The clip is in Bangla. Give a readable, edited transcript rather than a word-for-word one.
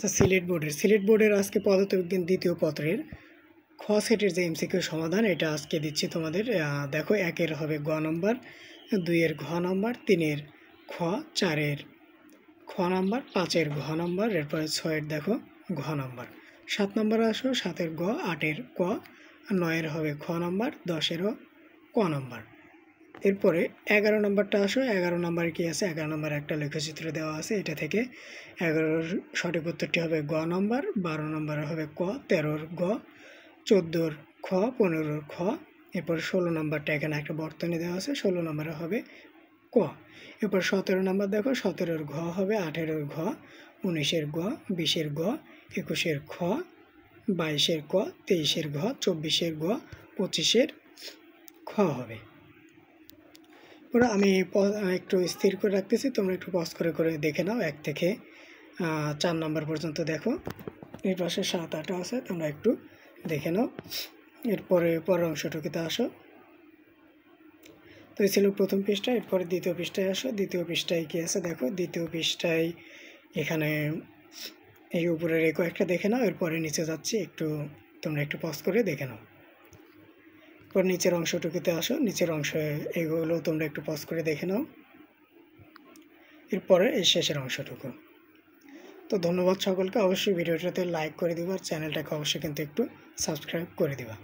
আচ্ছা, সিলেট বোর্ডের আজকে পদার্থবিজ্ঞান দ্বিতীয় পত্রের খ সেটের যে এমসিকিউ সমাধান এটা আজকে দিচ্ছি তোমাদের। দেখো, 1-এর হবে গ নম্বর, 2-এর ঘ নম্বর, 3-এর খ, 4-এর খ নম্বর, 5-এর ঘ নম্বর, এরপরে 6-এর দেখো ঘ নম্বর, 7 নম্বরে আসো 7-এর গ, 8-এর ক, 9-এর হবে খ নম্বর, 10-এরও ক নম্বর। এরপরে 11 নম্বরটা আসো, 11 নম্বরে কি আছে? 11 নম্বরে একটা লেখচিত্র দেওয়া আছে, এটা থেকে 11-র সঠিক উত্তরটি হবে গ নম্বর, 12 নম্বরে হবে ক, 13-র গ, 14-র খ, 15-র খ। এরপর 16 নম্বরটা এখানে একটা বর্তনী দেওয়া আছে, 16 নম্বরে হবে ক। এরপর 17 নম্বর দেখো, 17-র ঘ হবে, 18-র ঘ, 19-এর গ, 20-এর গ, 21-এর খ, 22-এর ক, 23-এর ঘ, 24-এর গ, 25-এর খ হবে। ওরা আমি একটু স্থির করে রাখতেছি, তোমরা একটু পজ করে করে দেখে নাও। 1 থেকে 4 নম্বর পর্যন্ত দেখো, এর পাশে 7-8 আছে, তোমরা একটু দেখে নাও। এরপরে পরের অংশটুকুতে আসো। তো এই ছিল প্রথম পৃষ্ঠা। এরপরে দ্বিতীয় পৃষ্ঠায় আসো। দ্বিতীয় পৃষ্ঠায় কি আছে দেখো, দ্বিতীয় পৃষ্ঠায় এখানে এই উপরের এই কয়েকটা দেখে নাও। এরপরে নিচে যাচ্ছি, তোমরা একটু পজ করে দেখে নাও। এরপর নিচের অংশটুকুতে আসো, নিচের অংশে এগুলো তোমরা একটু পজ করে দেখে নাও। এরপরে এই শেষের অংশটুকু। তো ধন্যবাদ সকলকে। অবশ্যই ভিডিওটাতে লাইক করে দিবা আর চ্যানেলটাকে অবশ্যই কিন্তু একটু সাবস্ক্রাইব করে দিবা।